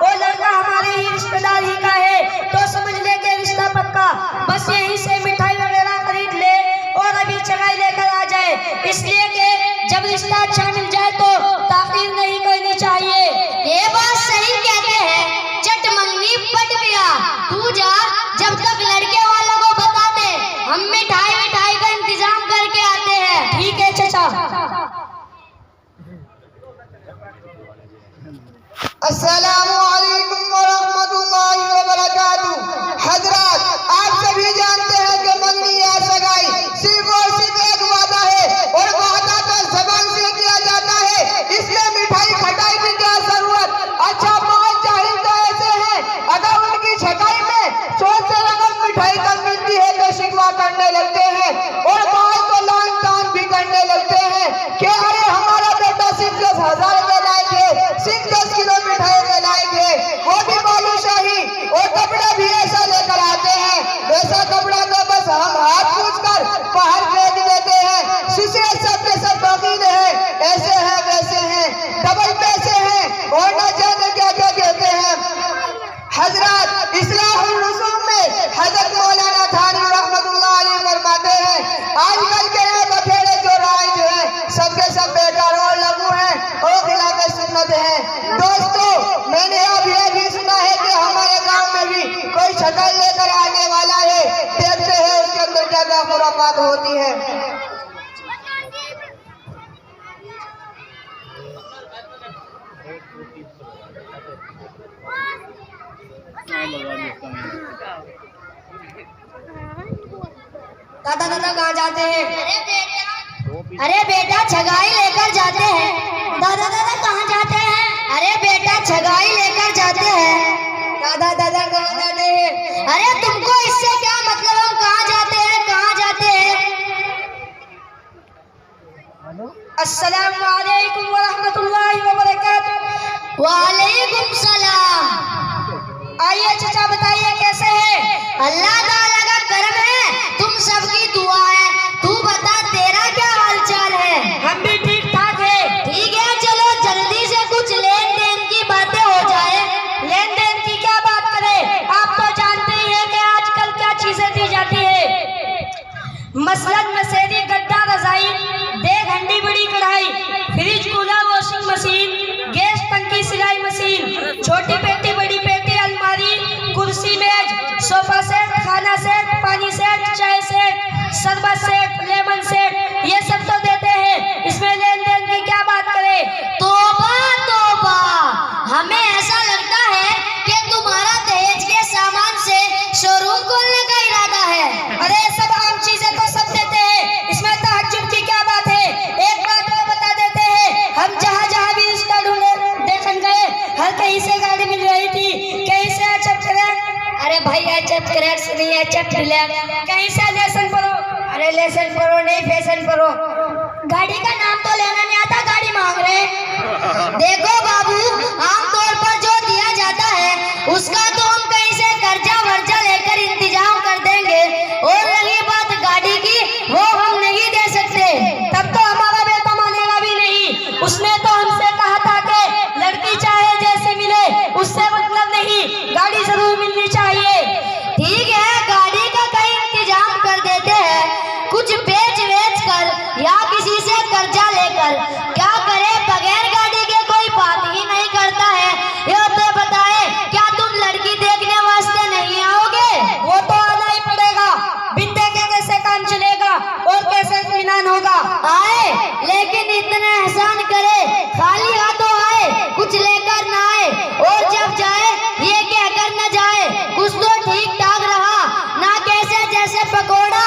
वो लड़का हमारे ही रिश्तेदार ही का है, तो समझ ले के रिश्ता पक्का। बस यहीं से मिठाई वगैरह खरीद ले और अभी चगाई लेकर आ जाए, इसलिए कि जब रिश्ता अच्छा मिल जाए तो ताखीर नहीं करनी चाहिए। ये बात सही कहते हैं, चट मंगनी पट गया। तू जा, जब तक लड़के वालों को बता दे, हम मिठाई का इंतजाम करके आते हैं। ठीक है चाचा। अस्सलामुअलैकुम वरहमतुल्लाहि वबरकातुहू। हजरात, आप सभी जानते हैं कि मंगनी या सगाई सिर्फ और सिर्फ एक वादा है और वादा तो ज़बान से किया जाता है, इसमें मिठाई खटाई की क्या जरूरत। अच्छा, 5 जाहिल तो ऐसे हैं, अगर उनकी छटाई में 100 से रकम मिठाई कम मिलती है तो शिकवा करने लगते हैं और बाल तो लान तान भी करने लगते हैं कि अरे हमारा बेटा सिर्फ 10,000 के लायक है, सिर्फ 10 किलो मिठाई के लायक है, वो भी बालूशाही, और कपड़ा भी ऐसा लेकर आते हैं, वैसा कपड़ा तो बस हम हाथ पूछ कर बाहर फेंक देते हैं। शीशे सब के सब बाकी है, ऐसे हैं वैसे हैं, डबल पैसे हैं और न जाने क्या क्या कहते हैं। हजरत, इस्लाहुल रसूल में हजरत मौलाना थानवी रहमतुल्लाह अलैह फरमाते हैं, आजकल के ये बखेड़े जो राइज हैं सबके सब बेकार और लगू हैं और खिलाफ सुन्नत हैं। दोस्तों, मैंने अब यह भी सुना है कि हमारे गांव में भी कोई शक्ल लेकर आने वाला है, देखते हैं उसके अंदर क्या क्या खुराफात होती है। दादा दादा कहाँ जाते हैं? अरे बेटा छगाई लेकर जाते हैं। दादा दादा कहाँ जाते हैं? अरे बेटा छगाई लेकर जाते हैं। दादा दादा कहाँ जाते हैं? अरे तुमको इससे क्या मतलब, हम कहाँ जाते हैं, कहाँ जाते हैं? अस्सलामु अलैकुम वरहमतुल्लाहि वबरकातुहू। वालेकुम सलाम। आइए चाचा, बताइए कैसे हैं? अल्लाह ताला का करम है, तुम सबकी दुआ है। तू बता, तेरा क्या हालचाल है? हम भी ठीक ठाक है। ठीक है, चलो जल्दी से कुछ लेन देन की बातें हो जाए। लेन देन की क्या बात करें, आप तो जानते ही हैं कि आजकल क्या चीजें दी जाती है। मसलन मसेरी, गद्दा, रजाई, देग, हंडी, बड़ी कढ़ाई, fridge, cooler, washing machine, gas टंकी, सिलाई मशीन, छोटी पेटी, बड़ी पेटी, अलमारी, कुर्सी, मेज, सोफा सेट, खाना सेट, पानी सेट, चाय सेट, शरबत सेट, लेमन सेट, ये सब तो देते हैं। इसमें लेन देन की क्या बात करें। तौबा तौबा, हमें ऐसा लगता है कि तुम्हारा दहेज के सामान से शोरूम खोलने का इरादा है। अरे सब आम चीजें तो सब देते हैं, इसमें तहज्जुद की क्या बात है। एक बात और बता देते हैं, हम जहाँ जहाँ भी रिश्ता ढूंढे देखने गए, हर कहीं से गाड़ी मिल रही थी, कहीं से एचएफ क्रैक, अरे भाई एचएफ क्रैक से नहीं, एचएफ ब्लैक, कहीं से लेसन प्रो। अरे लेसन प्रो नहीं, फैशन प्रो। गाड़ी का नाम तो लेना नहीं आता, गाड़ी मांग रहे हैं। देखो बाबू, आमतौर पर जो दिया जाता है उसका तो हम कहीं से कर्जा वर्जा लेकर इंतजाम कर देंगे, और रही बात गाड़ी की, वो हम नहीं दे सकते। तब तो हमारा बेटा मानेगा भी नहीं। उसने तो हमसे कहा था कि लड़की चाहे जैसे मिले उससे मतलब नहीं, गाड़ी जरूर मिलनी चाहिए। ठीक है, गाड़ी का कहीं इंतजाम कर देते हैं, कुछ बेच वेच कर या किसी से कर्जा लेकर। क्या करे, बगैर गाड़ी के कोई बात ही नहीं करता है। ये तो बताए, क्या तुम लड़की देखने वास्ते नहीं आओगे? वो तो आना ही पड़ेगा, बिन देखे कैसे काम चलेगा और कैसे इत्मीनान होगा। आए, लेकिन इतने एहसान करे, खाली हाथों आए, कुछ लेकर ना आए, और जब जाए ये कहकर न जाए कुछ तो ठीक ठाक रहा, ना कैसे जैसे पकोड़ा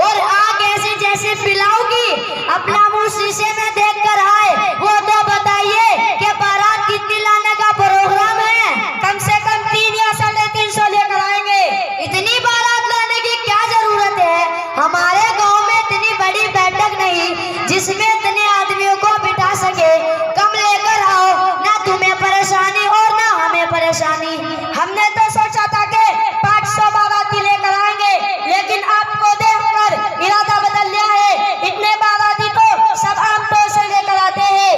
और आग ऐसी जैसे पिलाओगी, अपना मुंह शीशे में देख कर आए। वो तो बताइए कि बारात कितनी लाने का प्रोग्राम है? कम से कम 3 या 350 लेकर आएंगे। इतनी बारात लाने की क्या जरूरत है? हमारे गांव में इतनी बड़ी बैठक नहीं जिसमें इतने आदमियों को बिठा सके। कम लेकर आओ, ना तुम्हें परेशानी और ना हमें परेशानी। हमने तो सोचा था कि 500 बाराती लेकर आएंगे, लेकिन आपको देखकर इरादा बदल लिया है। इतने बाराती तो सब आमतौर से लेकर आते हैं।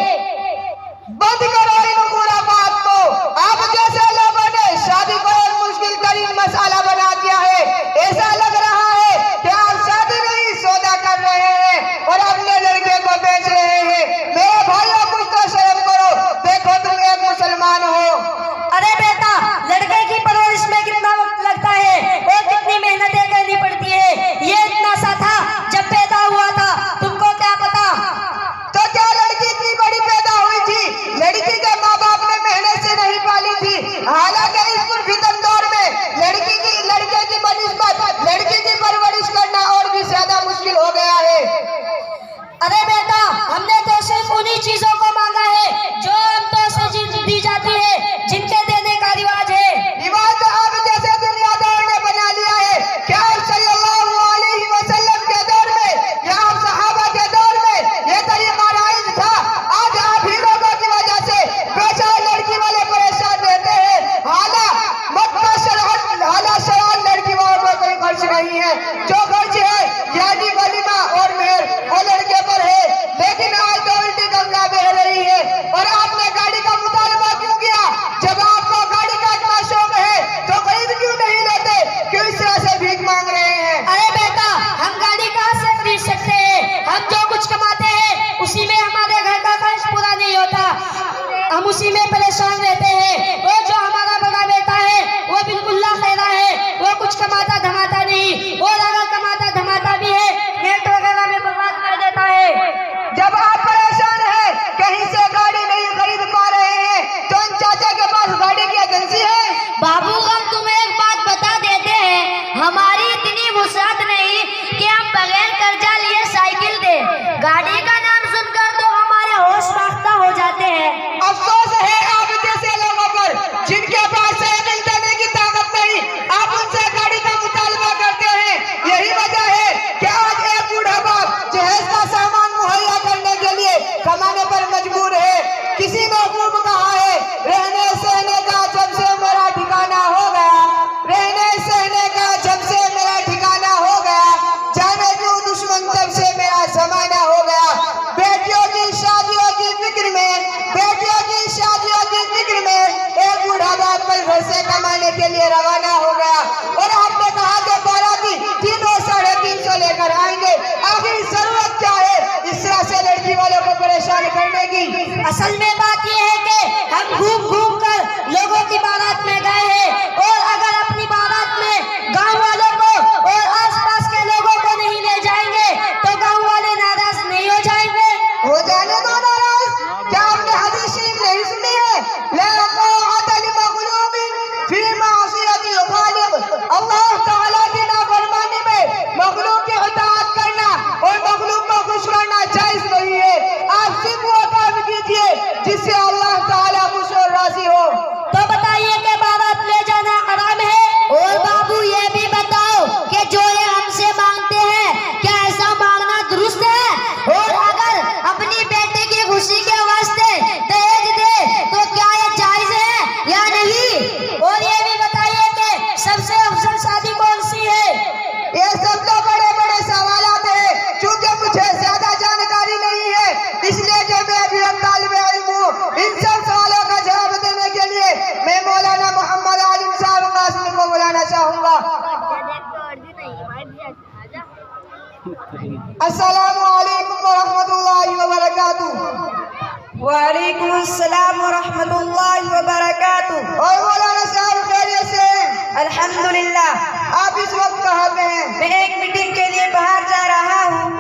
बंद करो इन खुराफात को। आप जैसे मिलेगी। असल में बात यह है कि हम घूम घूम कर लोगों की बारात में गए हैं और अगर अपनी बारात में गांव वालों को और आसपास के लोगों को नहीं ले जाएंगे तो गांव वाले नाराज नहीं हो जाएंगे। हो जाने दो नाराज। क्या आपने हदीस शरीफ नहीं सुनी है? ला ताअता लिमखलूकिन फी मासियतिल खालिक। अल्लाह ताला की नाफरमानी में मखलूक की इताअत करना और मखलूक को खुश करना जायज नहीं है। आप सिर्फ वो काम कीजिए जिससे अल्लाह ताला खुश और राजी हो। तो बताइए कि बारात ले जाना हराम है? और बाबू ये भी बताओ कि जो ये हमसे मांगते हैं क्या ऐसा मांगना दुरुस्त है? और अगर अपनी बेटे की खुशी के वास्ते दहेज दे तो क्या ये जायज है या नहीं? और ये भी बताइए कि सबसे अफजल शादी कौन सी है? ये सब तो बड़े बड़े सवालात हैं। चूंकि मुझे ज्यादा जानकारी नहीं है इसलिए कि मैं अभी तालिब इल्म हूँ। इन सब सवालों का जवाब देने के लिए मैं मौलाना मोहम्मद आलिम साहब कासिमी को बुलाना चाहूँगा। अस्सलामु अलैकुम व रहमतुल्लाहि व बरकातुहू। वालेकुम अस्सलाम व रहमतुल्लाहि व बरकातुहू। और मौलाना साहब खैरियत से हैं? अल्हम्दुलिल्लाह। आप इस वक्त कहाँ पे हैं? मैं एक मीटिंग के लिए बाहर जा रहा हूँ।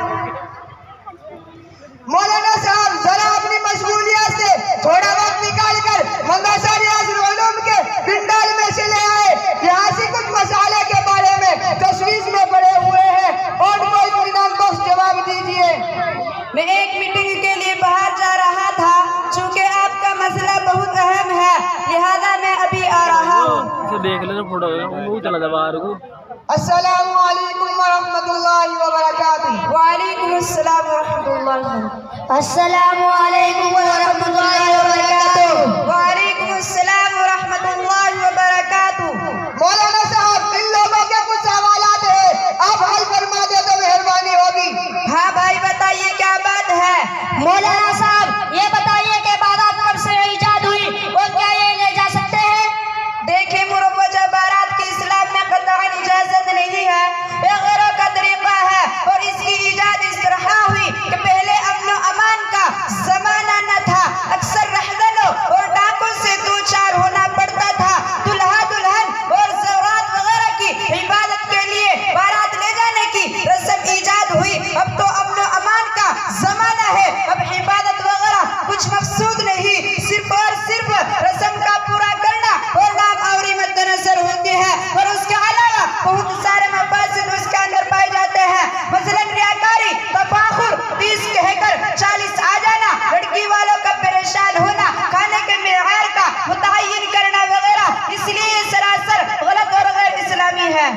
मौलाना साहब जरा अपनी मशगूलियत से थोड़ा वक्त निकाल कर मदरसा रियाजुल उलूम के पिंडाल में से ले आए। यहाँ से कुछ मसाले के बारे में तशवीश में पड़े हुए हैं और कोई इत्मीनान बख्श जवाब दीजिए। मैं एक मीटिंग के लिए बाहर जा रहा था। चूंकि आपका मसला बहुत अहम है लिहाजा मैं अभी आ रहा हूँ। देख ले फोटो वो चला जा बाहर को। अस्सलामु अलैकुम व रहमतुल्लाहि व बरकातुहू। वालेकुम अस्सलाम व रहमतुल्लाह। अस्सलामु अलैकुम व रहमतुल्लाहि व बरकातुहू। वालेकुम अस्सलाम व रहमतुल्लाहि व बरकातुहू। मौलाना साहब इन लोगों के कुछ सवालात हैं, आप हल फरमा दे तो मेहरबानी होगी। हाँ भाई बताइए क्या बात है? मौलाना साहब ये बताइए कि बारात कब से ईजाद हुई और क्या ये ले जा सकते हैं? देखिए मुरव्वजा बारात की इस्लाम में कतई इजाजत नहीं है, बेगैरों का तरीका है और इसकी इजाद इस तरह हुई कि पहले अमन अमान का जमाना न था। अक्सर रहदनों और डाकों से दो चार होना पड़ता था। दुल्हा दुल्हन और ज़वरात वगैरह की इबादत के लिए बारात ले जाने की रस्म ईजाद हुई। अब तो अमन अमान का जमाना है। अब इबादत वगैरह कुछ मकसूद नहीं, सिर्फ और सिर्फ रस्म का पूरा करना और नाम आवरी मद्देनजर होती है और उसके अलावा बहुत सारे मफासिद उसके अंदर पाए जाते हैं। मसलन रियाकारी, तफाखुर, 30 कहकर 40 आ जाना, लड़की वालों का परेशान होना, खाने के मेयार का मुतय्यन करना वगैरह। इसलिए ये सरासर गलत और गैर इस्लामी है।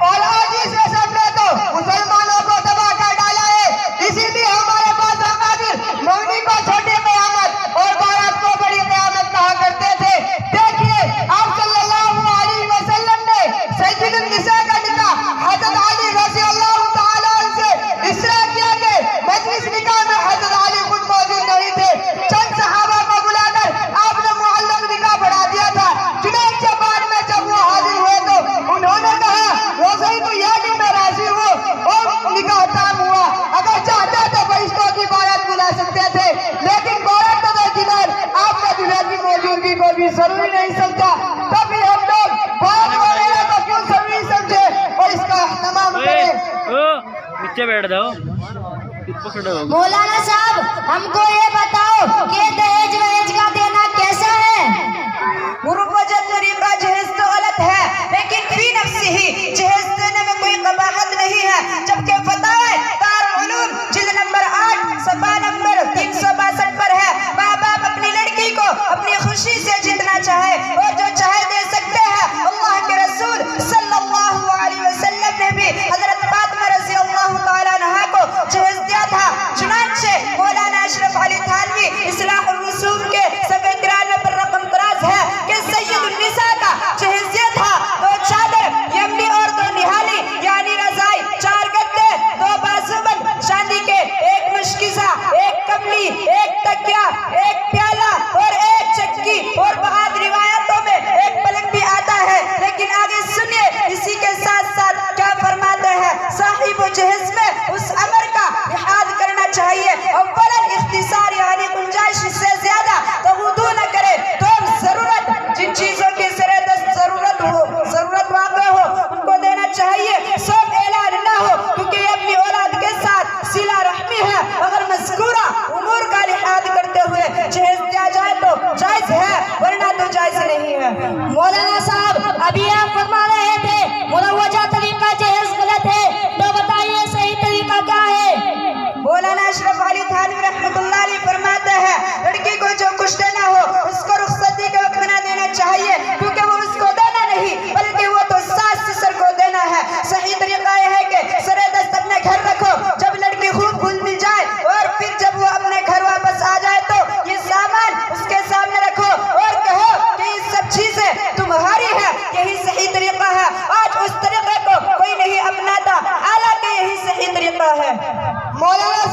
और आज इस रस्म ने तो मुसलमानों को तबाह कर डाला है। इसीलिए हमारे पास अकाबिर मौनी को छोटी क़यामत और बारात को बड़ी क़यामत कहा करते थे। देखिए आप सल्लल्लाहु अलैहि वसल्लम ने सय्यदुन निसा का निकाह हज़रत अली रज़ियल्लाहु ताला अन्हु से इसरा किया कि मजलिस निकाह में हज़रत अली खुद मौजूद नहीं थे। चंद सहाबा को बुलाकर आपने मुअल्लक निकाह पढ़ा दिया था। चुनांचे बाद में जब वो हाजिर हुए तो उन्होंने कहा रोज़ई तो यह कि मैं राजी हूँ और निकाह ताम हुआ। अगर चाहते तो फरिश्तों की बारात बुला सकते थे, लेकिन बारात तो दरकिनार आपने दुल्हा की मौजूदगी को भी जरूरी नहीं समझा। तभी हम लोग बारात वगैरह को क्यों जरूरी समझे और इसका इहतमाम करें। नीचे बैठ जाओ। मौलाना साहब हमको ये बताओ कि दहेज वहेज का देना कैसा है? मुरव्वजा तरीका जहेज तो गलत है, लेकिन फी नफ्सी ही जहेज देने में कोई कबाहत नहीं है। जबकि फतावा दारुल उलूम जिल्द नंबर 8 सफा नंबर 362 पर है, माँ बाप अपनी लड़की को अपनी खुशी से जितना चाहे और जो चाहे दे सकते हैं। अल्लाह के रसूल सल्लल्लाहु अलैहि वसल्लम ने भी हजरत फातिमा रज़ियल्लाहु ताला अन्हा को जहेज दिया था। चुनांचे मौलाना अशरफ अली थानवी इस्लाहुल रसूल के सफ़े 93 पर रकम दराज है कि सैयद जरूरत वाक़ हो उनको देना चाहिए। सब ऐलान ना हो, क्योंकि ये अपनी औलाद के साथ सिला रहमी है। अगर मज़कूरा उमूर का लिहाज करते हुए जहेज दिया जाए तो जायज़ है, वरना तो जायज़ नहीं है। मौलाना साहब, अभी आप फरमा रहे थे मुरव्वजा तरीका जहेज गलत है, तो बताइए सही तरीका क्या है? मौलाना अशरफ अली थानवी रहमतुल्लाह अलैह फरमाते हैं, लड़की को जो कुछ देना हो उसको रुखसती के वक्त ना देना चाहिए, क्योंकि वो उसको देना नहीं बल्कि वो तो सास ससुर को देना है। सही तरीका यह है कि सरे दस्त अपने घर रखो, जब लड़की खूब घुल मिल जाए और फिर जब वो अपने घर वापस आ जाए तो ये सामान उसके सामने रखो और कहो कि ये सब चीजें तुम्हारी है। यही सही तरीका है। आज उस तरीके को कोई नहीं अपनाता, हालांकि यही सही तरीका है। मौलाना